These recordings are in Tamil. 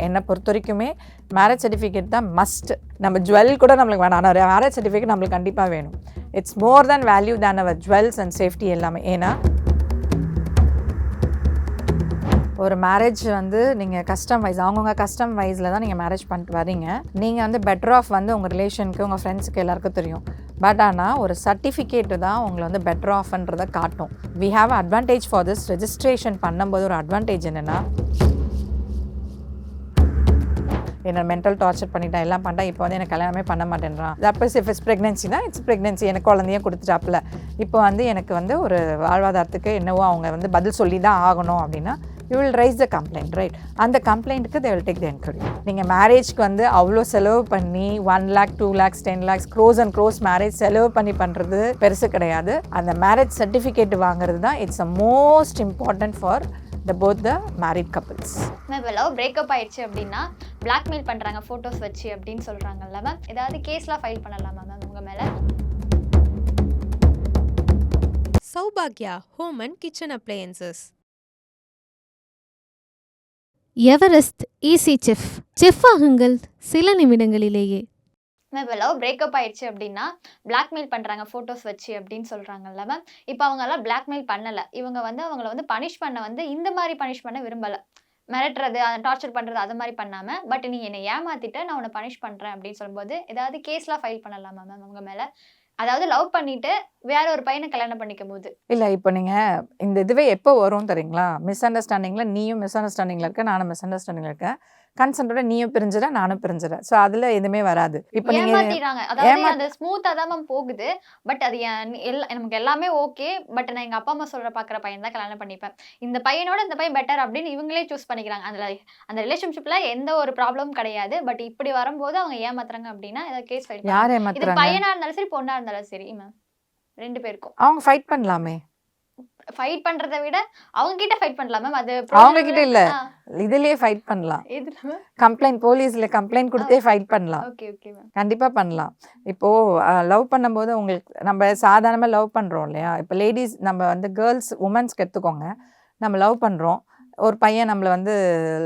என்னை பொறுத்த வரைக்குமே மேரேஜ் சர்டிஃபிகேட் தான் மஸ்ட். நம்ம ஜுவல் கூட நம்மளுக்கு வேணாம், ஆனால் மேரேஜ் சர்டிஃபிகேட் நம்மளுக்கு கண்டிப்பாக வேணும். It's more than value than our jewels and safety எல்லாமே. ஏன்னா ஒரு மேரேஜ் வந்து நீங்கள் கஸ்டம் வைஸ் அவங்கவுங்க கஸ்டம் வைஸில் தான் நீங்கள் மேரேஜ் பண்ணிட்டு வரீங்க. நீங்கள் வந்து பெட்டர் ஆஃப் வந்து உங்கள் ரிலேஷனுக்கு உங்கள் ஃப்ரெண்ட்ஸுக்கு எல்லாருக்கும் தெரியும். பட் ஆனால் ஒரு சர்டிஃபிகேட்டு தான் உங்களை வந்து பெட்டர் ஆஃப்ன்றதை காட்டும். We have advantage for this. Registration பண்ணும்போது ஒரு அட்வான்டேஜ் என்னென்னா, என்ன மென்டல் டார்ச்சர் பண்ணிட்டேன், எல்லாம் பண்ணிட்டா, இப்போ வந்து எனக்கு கல்யாணமே பண்ண மாட்டேன்றான். தப்பஸ் இஃப் இட்ஸ் ப்ரெக்னென்சினா இட்ஸ் ப்ரெக்னென்சி, எனக்கு குழந்தையே கொடுத்துட்டாப்புல, இப்போ வந்து எனக்கு வந்து ஒரு வாழ்வாதாரத்துக்கு என்னவோ அவங்க வந்து பதில் சொல்லி தான் ஆகணும் அப்படின்னா, you will raise the complaint, right? அந்த கம்ப்ளைண்ட்டுக்கு they will take the enquiry. நீங்கள் மேரேஜ்க்கு வந்து அவ்வளோ செலவு பண்ணி 1 lakh 2 lakhs 10 lakhs crores and crores marriage செலவு பண்ணி பண்ணுறது பெருசு கிடையாது. அந்த மேரேஜ் சர்டிஃபிகேட் வாங்குறது தான் it's a most important for both the married couples. Ma'am இப்போ லவ் பிரேக்கப் ஆயிடுச்சு அப்படின்னா பிளாக்மெயில் பண்ணுறாங்க ஃபோட்டோஸ் வச்சு அப்படின்னு சொல்கிறாங்கல்ல மேம், ஏதாவது கேஸ்லாம் ஃபைல் பண்ணலாமா மேம் உங்கள் மேலே? சௌபாக்யா home and kitchen appliances. Everest easy chef. Chef ஆகுங்கள் சில நிமிடங்களிலேயே. மேம் இப்போ லவ் பிரேக்கப் ஆயிடுச்சு அப்படின்னா பிளாக்மெயில் பண்ணுறாங்க ஃபோட்டோஸ் வச்சு அப்படின்னு சொல்கிறாங்கல்ல மேம், இப்போ அவங்கெல்லாம் பிளாக்மெயில் பண்ணலை, இவங்க வந்து அவங்கள வந்து பனிஷ் பண்ண வந்து இந்த மாதிரி பனிஷ் பண்ண விரும்பலை, மிரட்டுறது அதை டார்ச்சர் பண்ணுறது அது மாதிரி பண்ணாமல், பட் நீ என்னை ஏமாற்றிட்டு நான் உன்னை பனிஷ் பண்ணுறேன் அப்படின்னு சொல்லும்போது ஏதாவது கேஸ்லாம் ஃபைல் பண்ணலாமா மேம் உங்கள் மேலே? அதாவது லவ் பண்ணிட்டு வேற ஒரு பையனை கல்யாணம் பண்ணிக்கும் போது. இல்லை, இப்போ நீங்கள் இந்த இதுவே எப்போ வரும் தெரியுங்களா? மிஸ் அண்டர்ஸ்டாண்டிங்கில் நீயும் மிஸ் அண்டர்ஸ்டாண்டிங்கில் இருக்க, நானும் மிஸ் அண்டர்ஸ்டாண்டிங்கில் இருக்கேன், கன்சென்ட்டோட நீயும் பிரிஞ்சிட நானும் பிரிஞ்சிட. ஸோ அதில் எதுவுமே வராது. இப்போ ஏமாத்திடுறாங்க, அதாவது அந்த ஸ்மூத்தாக தான் மேம் போகுது. பட் அது நமக்கு எல்லாமே ஓகே, பட் நான் எங்கள் அப்பா அம்மா சொல்கிற பார்க்குற பையன் தான் கல்யாணம் பண்ணிப்பேன், இந்த பையனோட இந்த பையன் பெட்டர் அப்படின்னு இவங்களே சூஸ் பண்ணிக்கிறாங்க. அந்த ரிலேஷன்ஷிப்பில் எந்த ஒரு ப்ராப்ளமும் கிடையாது. பட் இப்படி வரும்போது அவங்க ஏமாத்துறாங்க அப்படின்னா ஏதாவது கேஸ் ஃபைல். யார் ஏமாத்துறாங்க? இது பையனாக இருந்தாலும் சரி பொண்ணாக இருந்தாலும் சரி மேம், 2 பேருக்கும் அவங்க ஃபைட் பண்ணலாமே. ஃபைட் பண்றதை விட அவங்க கிட்ட ஃபைட் பண்ணலாம் மேம். அது அவங்க கிட்ட இல்ல, இதுலயே ஃபைட் பண்ணலாம். கம்ப்ளைண்ட் போலீஸ்ல கம்ப்ளைண்ட் கொடுத்தே ஃபைட் பண்ணலாம். ஓகே ஓகே மேம், கண்டிப்பா பண்ணலாம். இப்போ லவ் பண்ணும்போது உங்களுக்கு நம்ம சாதாரணமா லவ் பண்றோம் இல்லையா? இப்போ லேடிஸ் நம்ம வந்து கேர்ள்ஸ் உமன்ஸ்க்கு எடுத்துக்கோங்க, நம்ம லவ் பண்றோம், ஒரு பையன் நம்மளை வந்து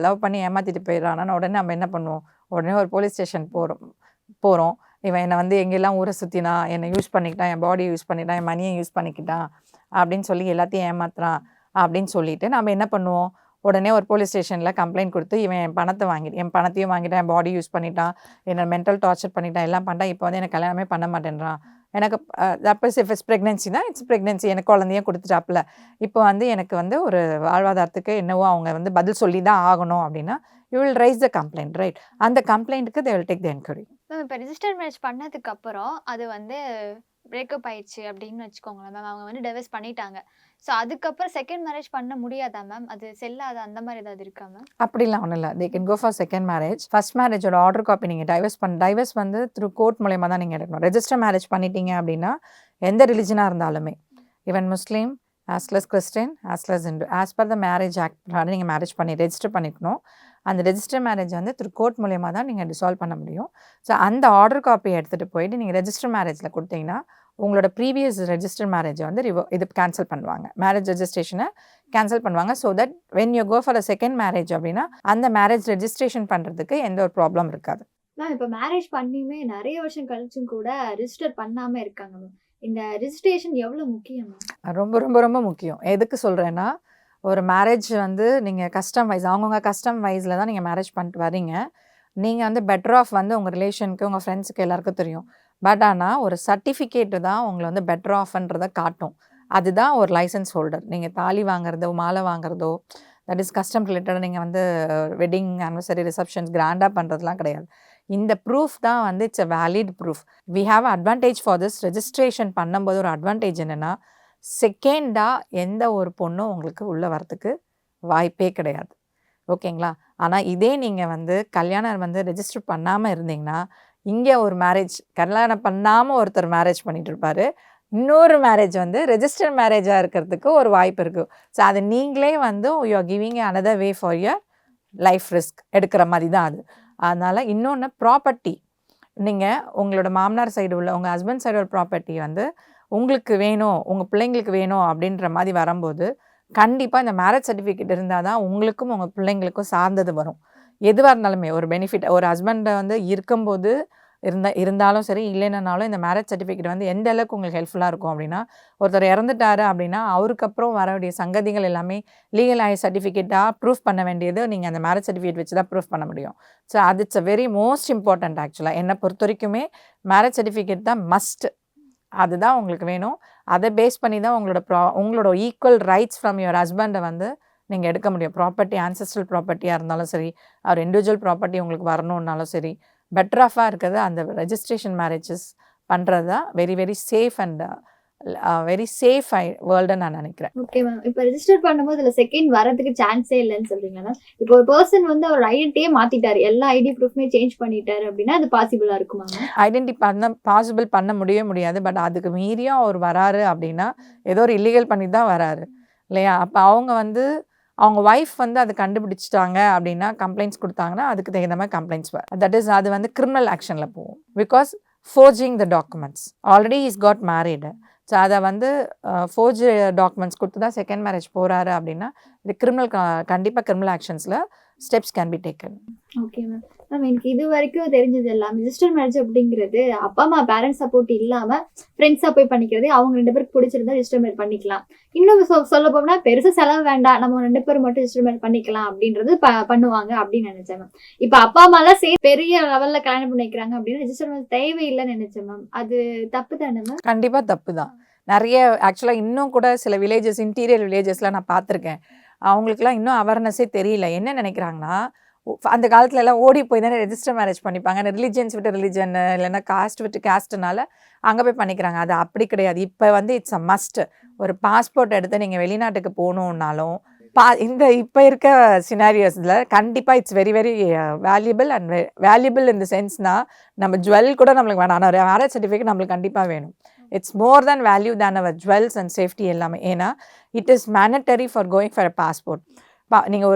லவ் பண்ணி ஏமாத்திட்டு போயிடறான்னா உடனே நம்ம என்ன பண்ணுவோம்? உடனே ஒரு போலீஸ் ஸ்டேஷன் போகிறோம். இவன் என்னை வந்து எங்கெல்லாம் ஊரை சுற்றினா, என்னை யூஸ் பண்ணிக்கிட்டான், என் பாடியை யூஸ் பண்ணிட்டான், என் மணியை யூஸ் பண்ணிக்கிட்டான் அப்படின்னு சொல்லி எல்லாத்தையும் ஏமாத்துறான் அப்படின்னு சொல்லிட்டு நம்ம என்ன பண்ணுவோம்? உடனே ஒரு போலீஸ் ஸ்டேஷனில் கம்ப்ளைண்ட் கொடுத்து இவன் என் பணத்தையும் வாங்கிட்டான், என் பாடி யூஸ் பண்ணிட்டான், என்னை மென்டல் டார்ச்சர் பண்ணிட்டான், எல்லாம் பண்ணிட்டான், இப்போ வந்து எனக்கு கல்யாணமே பண்ண மாட்டேன்றான், எனக்கு தப்பஸ் இஃப் இட்ஸ் ப்ரெக்னென்சினா இட்ஸ் ப்ரெக்னென்சி, எனக்கு குழந்தையே கொடுத்துட்டாப்புல, இப்போ வந்து எனக்கு வந்து ஒரு வாழ்வாதாரத்துக்கு என்னவோ அவங்க வந்து பதில் சொல்லி தான் ஆகணும் அப்படின்னா, you will raise the complaint, right? அந்த கம்ப்ளைண்ட்டுக்கு they will take the enquiry. Ma'am இப்போ ரிஜிஸ்டர் மேரேஜ் பண்ணதுக்கு அப்புறம் அது வந்து பிரேக்கப் ஆயிடுச்சு அப்படின்னு வச்சுக்கோங்களேன் மேம், அவங்க வந்து டிவோர்ஸ் பண்ணிட்டாங்க, ஸோ அதுக்கப்புறம் செகண்ட் மேரேஜ் பண்ண முடியாதா மேம்? அது செல்லாத அந்த மாதிரி ஏதாவது இருக்கா மேம்? அப்படிலாம் ஒன்றும் இல்லை, they can go for second marriage. First மேரேஜோட ஆர்டர் காப்பி நீங்கள் டைவர்ஸ் வந்து த்ரூ கோர்ட் மூலயமா தான் நீங்கள் எடுக்கணும். ரெஜிஸ்டர் மேரேஜ் பண்ணிட்டீங்க அப்படின்னா எந்த ரிலிஜனாக இருந்தாலுமே, even Muslim or else Christian or else Hindu, as per the marriage act நீங்கள் மேரேஜ் பண்ணி ரெஜிஸ்டர் பண்ணிக்கணும். அந்த ரெஜிஸ்டர் மேரேஜ் வந்து த்ரூ கோர்ட் மூலயமா தான் நீங்கள் டிசால்வ் பண்ண முடியும். ஸோ அந்த ஆர்டர் காப்பியை எடுத்துகிட்டு போயிட்டு நீங்கள் ரெஜிஸ்டர் மேரேஜில் கொடுத்தீங்கன்னா உங்களோட ப்ரீவியஸ் ரெஜிஸ்டர் மேரேஜை வந்து இது கேன்சல் பண்ணுவாங்க, மேரேஜ் ரெஜிஸ்ட்ரேஷனை கேன்சல் பண்ணுவாங்க. So that when you go for a second marriage அப்படின்னா அந்த மேரேஜ் ரெஜிஸ்ட்ரேஷன் பண்ணுறதுக்கு எந்த ஒரு ப்ராப்ளம் இருக்காது. மேம் இப்போ மேரேஜ் பண்ணியுமே நிறைய வருஷம் கழிச்சும் கூட ரிஜிஸ்டர் பண்ணாமல் இருக்காங்க மேம், இந்த ரிஜிஸ்ட்ரேஷன் எவ்வளோ முக்கியம் மேம்? ரொம்ப ரொம்ப ரொம்ப முக்கியம். எதுக்கு சொல்கிறேன்னா, ஒரு மேரேஜ் வந்து நீங்கள் கஸ்டம் வைஸ் அவங்கவுங்க கஸ்டம் வைஸில் தான் நீங்கள் மேரேஜ் பண்ணிட்டு வரீங்க. நீங்கள் வந்து பெட்டர் ஆஃப் வந்து உங்கள் ரிலேஷனுக்கு உங்கள் ஃப்ரெண்ட்ஸுக்கு எல்லாருக்கும் தெரியும். பட் ஆனால் ஒரு சர்டிஃபிகேட்டு தான் உங்களை வந்து பெட்டர் ஆஃப்ன்றதை காட்டும். அதுதான் ஒரு லைசன்ஸ் ஹோல்டர். நீங்கள் தாலி வாங்குறதோ மாலை வாங்குறதோ தட் இஸ் கஸ்டம் ரிலேட்டடாக நீங்கள் வந்து வெட்டிங் ஆனிவர்சரி ரிசப்ஷன்ஸ் கிராண்டாக பண்ணுறதுலாம் கிடையாது. இந்த ப்ரூஃப் தான் வந்து it's a valid proof. We have advantage for this. Registration பண்ணும்போது ஒரு அட்வான்டேஜ் என்னென்னா, செகண்டாக எந்த ஒரு பொண்ணும் உங்களுக்கு உள்ளே வரத்துக்கு வாய்ப்பே கிடையாது. ஓகேங்களா? ஆனால் இதே நீங்கள் வந்து கல்யாணம் வந்து ரெஜிஸ்டர் பண்ணாமல் இருந்தீங்கன்னா, இங்கே ஒரு மேரேஜ் கல்யாணம் பண்ணாமல் ஒருத்தர் மேரேஜ் பண்ணிட்டு இருப்பார், இன்னொரு மேரேஜ் வந்து ரெஜிஸ்டர் மேரேஜாக இருக்கிறதுக்கு ஒரு வாய்ப்பு இருக்குது. ஸோ அது நீங்களே வந்து you are giving another way for your life risk எடுக்கிற மாதிரி தான் அது. அதனால் இன்னொன்று ப்ராப்பர்ட்டி, நீங்கள் உங்களோட மாமனார் சைடு உள்ள உங்கள் ஹஸ்பண்ட் சைடு ஒரு ப்ராப்பர்ட்டி வந்து உங்களுக்கு வேணும், உங்கள் பிள்ளைங்களுக்கு வேணும் அப்படின்ற மாதிரி வரும்போது கண்டிப்பாக இந்த மேரேஜ் சர்டிஃபிகேட் இருந்தால் தான் உங்களுக்கும் உங்கள் பிள்ளைங்களுக்கும் சார்ந்தது வரும். எதுவாக இருந்தாலுமே ஒரு பெனிஃபிட் ஒரு ஹஸ்பண்டை வந்து இருக்கும்போது இருந்தாலும் சரி, இல்லைனாலும் இந்த மேரேஜ் சர்டிஃபிகேட் வந்து எந்த அளவுக்கு உங்களுக்கு ஹெல்ப்ஃபுல்லாக இருக்கும் அப்படின்னா, ஒருத்தர் இறந்துட்டாரு அப்படின்னா அவருக்கப்புறம் வர வேண்டிய சங்கதிகள் எல்லாமே லீகல் ஐ சர்டிஃபிகேட்டாக ப்ரூஃப் பண்ண வேண்டியது நீங்கள் அந்த மேரேஜ் சர்டிஃபிகேட் வச்சு தான் ப்ரூஃப் பண்ண முடியும். ஸோ அது it's a very most important. ஆக்சுவலாக என்னை பொறுத்த வரைக்குமே மேரேஜ் சர்டிஃபிகேட் தான் மஸ்ட். அதுதான் உங்களுக்கு வேணும். அதை பேஸ் பண்ணி தான் உங்களோட ஈக்குவல் ரைட்ஸ் ஃப்ரம் யுவர் ஹஸ்பண்டை வந்து நீங்கள் எடுக்க முடியும். ப்ராப்பர்ட்டி ஆன்செஸ்ட்ரல் ப்ராப்பர்ட்டியாக இருந்தாலும் சரி, அவர் இண்டிவிஜுவல் ப்ராப்பர்ட்டி உங்களுக்கு வரணுன்னாலும் சரி, பெட்டர் ஆஃபாக இருக்கிறது அந்த ரெஜிஸ்ட்ரேஷன் மேரேஜஸ் பண்ணுறது தான் very very safe and very safe வேர்ல்டுன்னு நான் நினைக்கிறேன். Okay ma'am. இப்போ ரெஜிஸ்டர் பண்ணும்போது இதில் செகண்ட் வரதுக்கு சான்ஸே இல்லைன்னு சொல்றீங்க மேம். இப்போ ஒரு பர்சன் வந்து அவர் ஐடென்டிட்டியே மாத்திட்டாரு, எல்லா ஐடி ப்ரூஃப்மே சேஞ்ச் பண்ணிட்டாரு அப்படின்னா அது பாசிபிளா இருக்குமா மேம்? ஐடென்டி பாசிபிள் பண்ண முடியாது. பட் அதுக்கு மீறியும் அவர் வராரு அப்படின்னா ஏதோ ஒரு இல்லீகல் பண்ணி தான் வராரு இல்லையா? அப்போ அவங்க ஒய்ஃப் வந்து அதை கண்டுபிடிச்சிட்டாங்க அப்படின்னா, கம்ப்ளைண்ட்ஸ் கொடுத்தாங்கன்னா அதுக்கு தகுந்த மாதிரி கம்ப்ளைண்ட்ஸ் வரும். தட் இஸ் அது வந்து கிரிமினல் ஆக்ஷனில் போகும். Because forging the documents, already is got married. So அதை வந்து ஃபோர்ஜ் டாக்குமெண்ட்ஸ் கொடுத்து தான் செகண்ட் மேரேஜ் போகிறாரு அப்படின்னா இது கண்டிப்பாக கிரிமினல் ஆக்ஷன்ஸில் steps can be taken. Okay ma'am. Ma'am எனக்கு இது வரைக்கும் தெரிஞ்சது எல்லாம் ரிஜிஸ்டர் மேரேஜ் அப்படிங்கிறது அப்பா அம்மா பேரண்ட்ஸ் சப்போர்ட் இல்லாமல் ஃப்ரெண்ட்ஸாக போய் பண்ணிக்கிறது, அவங்க 2 பேருக்கு பிடிச்சிருந்தா ரிஜிஸ்டர் மேரேஜ் பண்ணிக்கலாம். இன்னும் சொல்ல போனா பெருசாக செலவு வேண்டாம், நம்ம 2 பேர் மட்டும் ரிஜிஸ்டர் மேரேஜ் பண்ணிக்கலாம் அப்படின்றது பண்ணுவாங்க அப்படின்னு நினைச்சேன் மேம். இப்போ அப்பா அம்மாலாம் சேர்த்து பெரிய லெவலில் கல்யாணம் பண்ணிக்கிறாங்க அப்படின்னு ரிஜிஸ்டர் மேரேஜ் தேவையில்லைன்னு நினைச்சேன் மேம். அது தப்பு தானே மேம்? கண்டிப்பாக தப்பு தான். நிறைய ஆக்சுவலாக இன்னும் கூட சில வில்லேஜஸ், இன்டீரியர் வில்லேஜஸ்லாம் நான் பார்த்துருக்கேன். அவங்களுக்குலாம் இன்னும் அவேர்னஸே தெரியல. என்ன நினைக்கிறாங்கன்னா, அந்த காலத்துல எல்லாம் ஓடி போய் தானே ரெஜிஸ்டர் மேரேஜ் பண்ணிப்பாங்க. ரிலிஜன்ஸ் விட்டு ரிலிஜன், இல்லைன்னா காஸ்ட் விட்டு காஸ்ட்னால அங்கே போய் பண்ணிக்கிறாங்க. அது அப்படி கிடையாது. இப்போ வந்து இட்ஸ் அ மஸ்ட். ஒரு பாஸ்போர்ட் எடுத்து நீங்கள் வெளிநாட்டுக்கு போகணுன்னாலும் இப்போ இருக்க சினாரியோஸில் கண்டிப்பாக it's very very valuable and valuable in the சென்ஸ்னா, நம்ம ஜுவல் கூட நம்மளுக்கு வேணாம், ஆனால் மேரேஜ் சர்டிஃபிகேட் நம்மளுக்கு கண்டிப்பாக வேணும். It's more than value than our jewels and safety எல்லாமே. ஏன்னா it is mandatory for going for a passport. நீங்கள்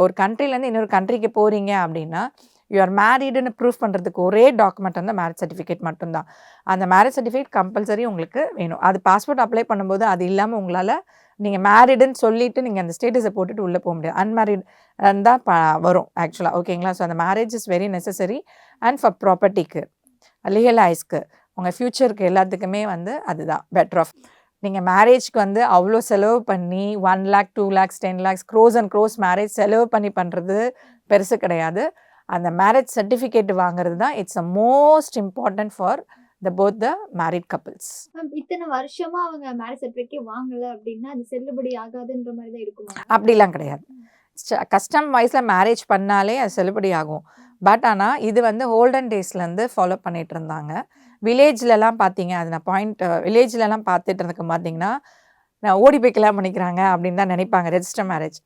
ஒரு கண்ட்ரிலேருந்து இன்னொரு கண்ட்ரிக்கு போகிறீங்க அப்படின்னா, யூ ஆர் மேரீடுன்னு ப்ரூஃப் பண்ணுறதுக்கு ஒரே டாக்குமெண்ட் வந்து மேரேஜ் சர்டிஃபிகேட் மட்டும்தான். அந்த மேரேஜ் சர்டிஃபிகேட் கம்பல்சரி உங்களுக்கு வேணும். அது பாஸ்போர்ட் அப்ளை பண்ணும்போது அது இல்லாமல் உங்களால் நீங்கள் மேரிடுன்னு சொல்லிவிட்டு நீங்கள் அந்த ஸ்டேட்டஸை போட்டுட்டு உள்ளே போக முடியாது. அன்மேரிட் தான் வரும் ஆக்சுவலாக. ஓகேங்களா? ஸோ அந்த marriage is very necessary and for ப்ராப்பர்ட்டிக்கு, லீகலைஸ்க்கு, உங்கள் ஃப்யூச்சருக்கு எல்லாத்துக்குமே வந்து அதுதான் பெட்டர் ஆஃப். நீங்கள் மேரேஜ்க்கு வந்து அவ்வளோ செலவு பண்ணி 1 lakh 2 lakhs 10 lakhs crores and crores marriage செலவு பண்ணி பண்ணுறது பெருசு கிடையாது. அந்த மேரேஜ் சர்டிஃபிகேட் வாங்குறது தான் it's a most important for both the married couples. இத்தனை வருஷமா அவங்க மேரேஜ் சர்டிஃபிகேட் வாங்கல அப்படின்னா அது செல்லுபடி ஆகாதுன்ற மாதிரி தான் இருக்குமா? அப்படிலாம் கிடையாது. கஸ்டம் வைஸில் மேரேஜ் பண்ணாலே அது செல்லுபடி ஆகும். பட் ஆனால் இது வந்து ஓல்டன் டேஸ்லேருந்து ஃபாலோ பண்ணிகிட்டு இருந்தாங்க. வில்லேஜ்லலாம் பார்த்தீங்க, அது நான் வில்லேஜ்லலாம் பார்த்துட்டு இருந்துக்கு பார்த்தீங்கன்னா, நான் ஓடி போய் கல்யாணம் பண்ணிக்கிறாங்க அப்படின்னு தான் நினைப்பாங்க. ரெஜிஸ்டர் மேரேஜ்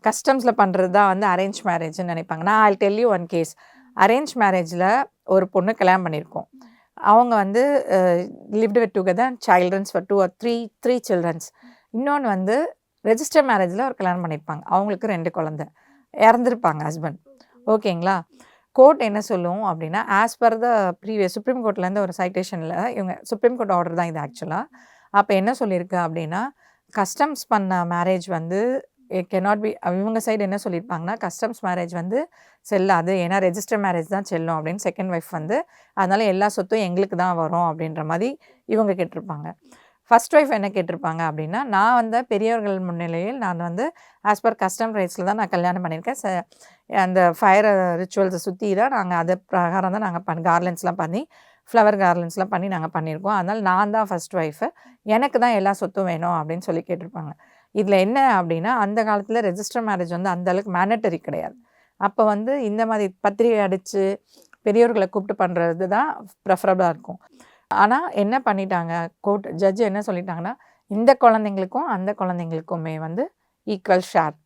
கஸ்டம்ஸில் பண்ணுறது தான் வந்து அரேஞ்ச் மேரேஜ்னு நினைப்பாங்க. நான் I tell you one case. Arrange மேரேஜில் ஒரு பொண்ணு கல்யாணம் பண்ணியிருக்கோம். அவங்க வந்து lived with together childrens for 2 or 3 childrens. இன்னொன்று வந்து ரெஜிஸ்டர் மேரேஜில் ஒரு கல்யாணம் பண்ணியிருப்பாங்க. அவங்களுக்கு 2 குழந்தை, இறந்துருப்பாங்க ஹஸ்பண்ட். ஓகேங்களா? கோர்ட் என்ன சொல்லும் அப்படின்னா, as per the previous supreme கோர்ட்லேருந்து ஒரு சைட்டேஷனில் இவங்க சுப்ரீம் கோர்ட் ஆர்டர் தான் இது ஆக்சுவலாக. அப்போ என்ன சொல்லியிருக்கு அப்படின்னா, கஸ்டம்ஸ் பண்ண மேரேஜ் வந்து cannot be, இவங்க சைடு என்ன சொல்லியிருப்பாங்கன்னா, கஸ்டம்ஸ் மேரேஜ் வந்து செல்லாது, ஏன்னா ரெஜிஸ்டர் மேரேஜ் தான் செல்லும் அப்படின்னு செகண்ட் ஒய்ஃப் வந்து, அதனால எல்லா சொத்தும் எங்களுக்கு தான் வரும் அப்படின்ற மாதிரி இவங்க கேட்டிருப்பாங்க. ஃபர்ஸ்ட் ஒய்ஃப் என்ன கேட்டிருப்பாங்க அப்படின்னா, நான் வந்து பெரியவர்கள் முன்னிலையில் நான் வந்து ஆஸ் பர் கஸ்டம் ரைட்ஸில் தான் நான் கல்யாணம் பண்ணியிருக்கேன். அந்த ஃபயர் ரிச்சுவல்ஸை சுற்றி தான் நாங்கள் அது பிரகாரம் தான் நாங்கள் கார்லன்ஸ்லாம் பண்ணி, ஃப்ளவர் கார்லன்ஸ்லாம் பண்ணி நாங்கள் பண்ணியிருக்கோம். அதனால் நான் தான் ஃபர்ஸ்ட் ஒய்ஃபு, எனக்கு தான் எல்லா சொத்தும் வேணும் அப்படின்னு சொல்லி கேட்டிருப்பாங்க. இதில் என்ன அப்படின்னா, அந்த காலத்தில் ரெஜிஸ்டர் மேரேஜ் வந்து அந்தளவுக்கு மேண்டட்டரி கிடையாது. அப்போ வந்து இந்த மாதிரி பத்திரிகை அடித்து பெரியவர்களை கூப்பிட்டு பண்ணுறது தான் ப்ரெஃபரபிளாக இருக்கும். ஆனால் என்ன பண்ணிட்டாங்க, கோர்ட் ஜட்ஜு என்ன சொல்லிட்டாங்கன்னா, இந்த குழந்தைங்களுக்கும் அந்த குழந்தைங்களுக்குமே வந்து ஈக்குவல் ஷேர்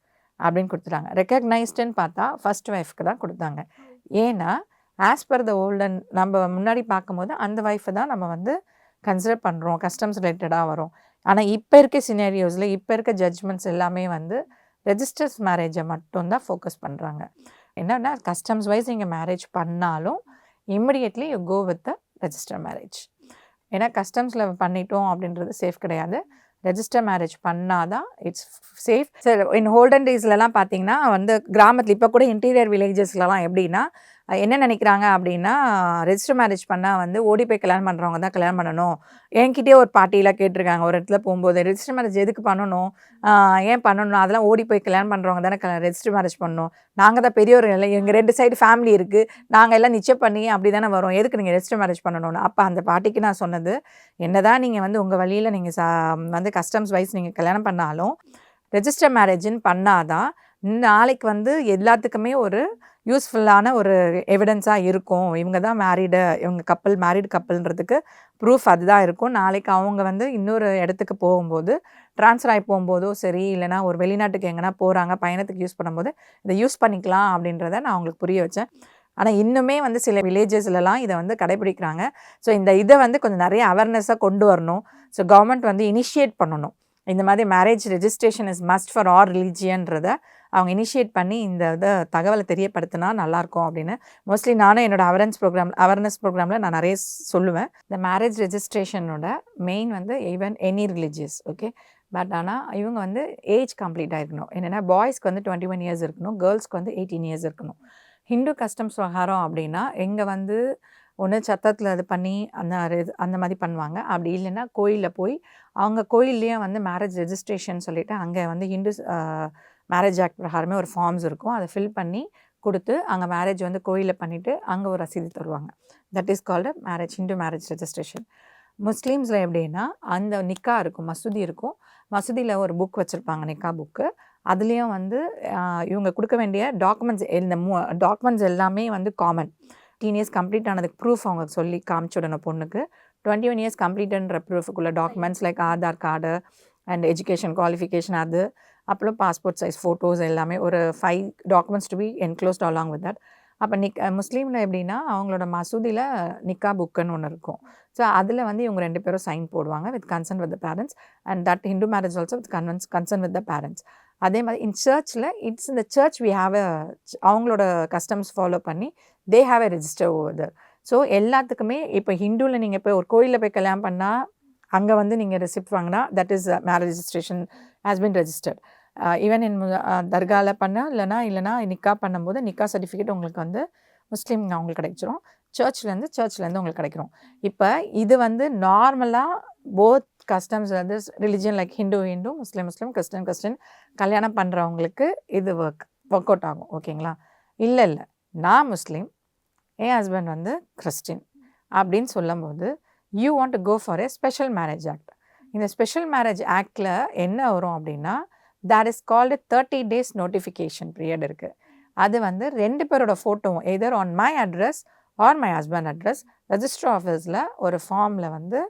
அப்படின்னு கொடுத்துட்டாங்க. ரெக்கக்னைஸ்டுன்னு பார்த்தா ஃபர்ஸ்ட் ஒய்ஃப்க்கு தான் கொடுத்தாங்க. ஏன்னா ஆஸ் பர் த ஓல்டன் நம்ம முன்னாடி பார்க்கும்போது அந்த ஒய்ஃபை தான் நம்ம வந்து கன்சிடர் பண்ணுறோம், கஸ்டம்ஸ் ரிலேட்டடாக வரும். ஆனால் இப்போ இருக்க சினாரியோஸில் இப்போ இருக்க ஜட்ஜ்மெண்ட்ஸ் எல்லாமே வந்து ரெஜிஸ்டர்ஸ் மேரேஜை மட்டும்தான் ஃபோக்கஸ் பண்ணுறாங்க. என்னன்னா கஸ்டம்ஸ் வைஸ் நீங்கள் மேரேஜ் பண்ணாலும் immediately you go with the register marriage. ஏன்னா கஸ்டம்ஸில் பண்ணிட்டோம் அப்படின்றது சேஃப் கிடையாது. ரெஜிஸ்டர் மேரேஜ் பண்ணாதான் இட்ஸ் சேஃப். சரி, இன் ஹோல்டன் டேஸ்லலாம் பார்த்தீங்கன்னா வந்து கிராமத்தில் இப்போ கூட இன்டீரியர் வில்லேஜஸ்லலாம் எப்படின்னா என்ன நினைக்கிறாங்க அப்படின்னா, ரெஜிஸ்டர் மேரேஜ் பண்ணால் வந்து ஓடி போய் கல்யாணம் பண்ணுறவங்க தான் கல்யாணம் பண்ணணும். என்கிட்டயே ஒரு பாட்டிலாம் கேட்டிருக்காங்க ஒரு இடத்துல போகும்போது, ரெஜிஸ்டர் மேரேஜ் எதுக்கு பண்ணணும், ஏன் பண்ணணும், அதெல்லாம் ஓடி போய் கல்யாணம் பண்ணுறவங்க தானே ரெஜிஸ்டர் மேரேஜ் பண்ணணும், நாங்கள் தான் பெரியவர்கள் இல்லை, எங்கள் 2 சைடு ஃபேமிலி இருக்குது, நாங்கள் எல்லாம் நிச்சயம் பண்ணி அப்படி தானே வரோம், எதுக்கு நீங்கள் ரெஜிஸ்டர் மேரேஜ் பண்ணணும்னு. அப்போ அந்த பாட்டிக்கு நான் சொன்னது, என்னதான் நீங்கள் வந்து உங்கள் வழியில் நீங்கள் வந்து கஸ்டம்ஸ் வைஸ் நீங்கள் கல்யாணம் பண்ணாலும் ரெஜிஸ்டர் மேரேஜ்ன்னு பண்ணாதான் நாளைக்கு வந்து எல்லாத்துக்குமே ஒரு யூஸ்ஃபுல்லான ஒரு எவிடன்ஸாக இருக்கும். இவங்க தான் இவங்க மேரிடு கப்பல்ன்றதுக்கு ப்ரூஃப் அதுதான் இருக்கும். நாளைக்கு அவங்க வந்து இன்னொரு இடத்துக்கு போகும்போது ட்ரான்ஸ்ஃபர் ஆகி போகும்போதோ சரி, இல்லைனா ஒரு வெளிநாட்டுக்கு எங்கன்னா போகிறாங்க பயணத்துக்கு யூஸ் பண்ணும்போது இதை யூஸ் பண்ணிக்கலாம் அப்படின்றத நான் அவங்களுக்கு புரிய வச்சேன். ஆனால் இன்னுமே வந்து சில வில்லேஜஸ்லலாம் இதை வந்து கடைபிடிக்கிறாங்க. ஸோ இதை வந்து கொஞ்சம் நிறைய அவேர்னஸாக கொண்டு வரணும். ஸோ கவர்மெண்ட் வந்து இனிஷியேட் பண்ணணும். இந்த மாதிரி marriage registration is must for all ரிலீஜியன்றதை அவங்க இனிஷியேட் பண்ணி இந்த தகவலை தெரியப்படுத்தினா நல்லாயிருக்கும் அப்படின்னு மோஸ்ட்லி நானும் என்னோட அவேர்னஸ் ப்ரோக்ராமில் நான் நிறைய சொல்லுவேன். இந்த மேரேஜ் ரெஜிஸ்ட்ரேஷனோட மெயின் வந்து even any religious okay. But ஆனால் இவங்க வந்து ஏஜ் கம்ப்ளீட் ஆகிருக்கணும். என்னென்னா பாய்ஸ்க்கு வந்து 21 இயர்ஸ் இருக்கணும், கேர்ள்ஸ்க்கு வந்து 18 இயர்ஸ் இருக்கணும். ஹிந்து கஸ்டம்ஸ் விவகாரம் அப்படின்னா எங்கே வந்து ஒன்று சத்தத்தில் இது பண்ணி அந்த மாதிரி பண்ணுவாங்க. அப்படி இல்லைன்னா கோயிலில் போய் அவங்க கோயில்லையே வந்து மேரேஜ் ரெஜிஸ்ட்ரேஷன் சொல்லிவிட்டு அங்கே வந்து ஹிந்து மேரேஜ் ஆக்ட் பிரகாரமே ஒரு ஃபார்ம்ஸ் இருக்கும், அதை ஃபில் பண்ணி கொடுத்து அங்கே மேரேஜ் வந்து கோயிலில் பண்ணிவிட்டு அங்கே ஒரு ரசீது தருவாங்க. That is called Hindu marriage registration. முஸ்லீம்ஸில் எப்படின்னா அந்த நிக்கா இருக்கும், மசூதி இருக்கும், மசூதியில் ஒரு புக் வச்சுருப்பாங்க நிக்கா புக்கு. அதுலேயும் வந்து இவங்க கொடுக்க வேண்டிய டாக்குமெண்ட்ஸ் எல்லாமே வந்து காமன். 18 இயர்ஸ் கம்ப்ளீட் ஆனதுக்கு ப்ரூஃப் அவங்க சொல்லி காமிச்சுடணும் பொண்ணுக்கு. 21 இயர்ஸ் கம்ப்ளீட்ன்ற ப்ரூஃபுக்குள்ள documents like Aadhaar card and education qualification, அது அப்புறம் பாஸ்போர்ட் சைஸ் ஃபோட்டோஸ் எல்லாமே ஒரு 5 documents to be enclosed along with that. அப்போ முஸ்லீமில் எப்படின்னா அவங்களோட மசூதியில் நிக்கா புக்குன்னு ஒன்று இருக்கும். ஸோ அதில் வந்து இவங்க 2 பேரும் சைன் போடுவாங்க with concern with the parents. And that Hindu marriage also with concern with the parents. அதே மாதிரி இன் சர்ச்சில் இட்ஸ் இந்த சர்ச் வி ஹாவ் அவங்களோட கஸ்டம்ஸ் ஃபாலோ பண்ணி they have a register over Dhar. So எல்லாத்துக்குமே இப்போ ஹிந்துவில் நீங்கள் போய் ஒரு கோயிலில் போய் கல்யாணம் பண்ணால் அங்கே வந்து நீங்கள் ரெசிப்ட் வாங்கினா that is marriage registration has been registered. Even in தர்காவில் பண்ணால் இல்லைனா நிக்கா பண்ணும்போது நிக்கா சர்டிஃபிகேட் உங்களுக்கு வந்து முஸ்லீம் அவங்களுக்கு கிடைச்சிரும், சர்ச்லேருந்து உங்களுக்கு கிடைக்கிறோம். இப்போ இது வந்து நார்மலாக போத் கஸ்டம்ஸ் வந்து ரிலிஜியன் லைக் ஹிந்து முஸ்லீம் கிறிஸ்டின் கல்யாணம் பண்ணுறவங்களுக்கு இது ஒர்க் அவுட் ஆகும் ஓகேங்களா. இல்லை நான் முஸ்லீம், என் ஹஸ்பண்ட் வந்து கிறிஸ்டின் அப்படின்னு சொல்லும்போது you want to go for a special marriage act. இந்த ஸ்பெஷல் மேரேஜ் ஆக்டில் என்ன வரும் அப்படின்னா that is called 30 days notification period இருக்குது. அது வந்து 2 பேரோட ஃபோட்டோவும் either on my address or my husband address register ஆஃபீஸில் ஒரு ஃபார்மில் வந்து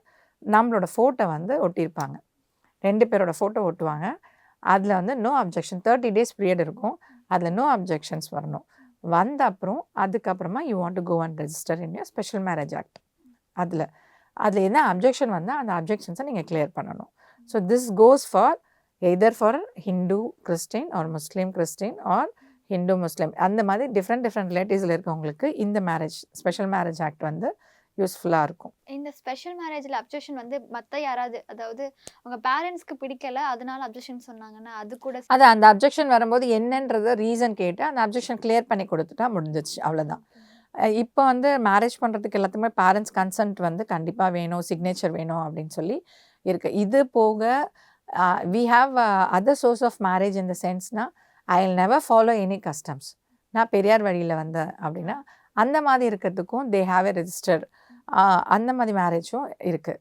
நம்மளோட ஃபோட்டோ வந்து ஒட்டியிருப்பாங்க. 2 பேரோட ஃபோட்டோ ஒட்டுவாங்க. அதில் வந்து நோ அப்ஜெக்ஷன் 30 days பீரியட் இருக்கும். அதில் நோ அப்ஜெக்ஷன்ஸ் வரணும். வந்த அதுக்கப்புறமா you want to go and register in your special marriage act. அதில் என்ன அப்ஜெக்ஷன் வந்தால் அந்த அப்ஜெக்ஷன்ஸை நீங்கள் கிளியர் பண்ணணும். So this goes for either for Hindu Christian or Muslim Christian or Hindu Muslim, அந்த மாதிரி டிஃப்ரெண்ட் ரிலேட்டிவ்ஸில் இருக்கவங்களுக்கு இந்த ஸ்பெஷல் மேரேஜ் ஆக்ட் வந்து யூஸ்ஃபுல்லாக இருக்கும். இந்த ஸ்பெஷல் மேரேஜில் அப்ஜெக்ஷன் வந்து மற்ற யாராவது, அதாவது அவங்க பேரண்ட்ஸ்க்கு பிடிக்கல அதனால அப்ஜெக்ஷன் சொன்னாங்கன்னா அது கூட அந்த அப்ஜெக்ஷன் வரும்போது என்னன்றத ரீசன் கேட்டு அந்த அப்ஜெக்ஷன் கிளியர் பண்ணி கொடுத்துட்டா முடிஞ்சிச்சு, அவ்வளோதான். இப்போ வந்து மேரேஜ் பண்ணுறதுக்கு எல்லாத்துக்குமே பேரண்ட்ஸ் கன்சென்ட் வந்து கண்டிப்பாக வேணும், சிக்னேச்சர் வேணும் அப்படின்னு சொல்லி இருக்குது. இது போக we have other source of marriage in the sense I will never follow any customs. நான் பெரியார் வழியில் வந்தேன் அப்படின்னா அந்த மாதிரி இருக்கிறதுக்கும் they have a register, அந்த மாதிரி மேரேஜும் இருக்குது.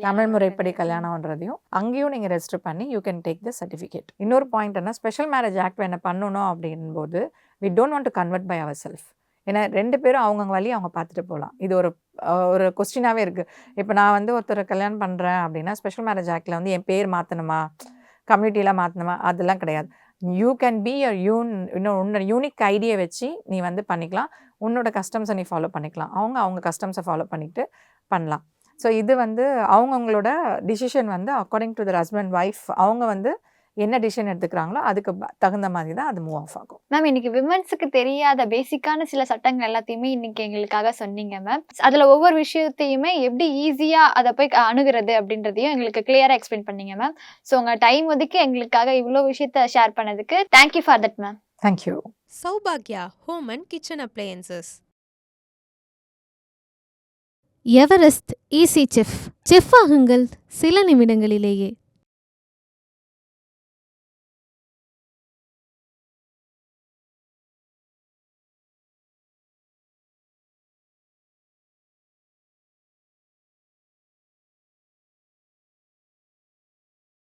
தமிழ் முறைப்படி கல்யாணம்ன்றதையும் அங்கேயும் நீங்கள் ரெஜிஸ்டர் பண்ணி you can take the certificate. இன்னொரு பாயிண்ட் என்ன, ஸ்பெஷல் மேரேஜ் ஆக்ட் என்ன பண்ணணும் அப்படின்போது we don't want to convert by ourselves. ஏன்னா 2 பேரும் அவங்கவுங்க வழி அவங்க பார்த்துட்டு போகலாம். இது ஒரு கொஸ்டினாகவே இருக்குது. இப்போ நான் வந்து ஒருத்தர் கல்யாணம் பண்ணுறேன் அப்படின்னா ஸ்பெஷல் மேரேஜ் ஆக்டில் வந்து என் பேர் மாற்றணுமா, கம்யூனிட்டியெலாம் மாற்றணுமா, அதெல்லாம் கிடையாது. யூ கேன் பி உன்னோட யூனிக் ஐடியை வச்சு நீ வந்து பண்ணிக்கலாம். உன்னோட கஸ்டம்ஸை நீ ஃபாலோ பண்ணிக்கலாம், அவங்க கஸ்டம்ஸை ஃபாலோ பண்ணிட்டு பண்ணலாம். ஸோ இது வந்து அவங்கவுங்களோட டிசிஷன் வந்து according to their husband wife அவங்க வந்து என்ன டிசிஷன் எடுத்துக்கிறாங்களோ அதுக்கு தகுந்த மாதிரி தான் அது மூவ் ஆஃப் ஆகும். மேம் இன்னைக்கு விமன்ஸுக்கு தெரியாத பேசிக்கான சில சட்டங்கள் எல்லாத்தையுமே இன்னைக்கு எங்களுக்காக சொன்னீங்க மேம். அதுல ஒவ்வொரு விஷயத்தையுமே எப்படி ஈஸியா அதை போய் அணுகிறது அப்படின்றதையும் எங்களுக்கு கிளியரா எக்ஸ்பிளைன் பண்ணீங்க மேம். ஸோ உங்க டைம் ஒதுக்கி எங்களுக்காக இவ்வளோ விஷயத்த ஷேர் பண்ணதுக்கு thank you for that ma'am. Thank you. சௌபாக்யா home and kitchen appliances. Everest easy chef. Chef ஆகுங்கள் சில நிமிடங்களிலேயே.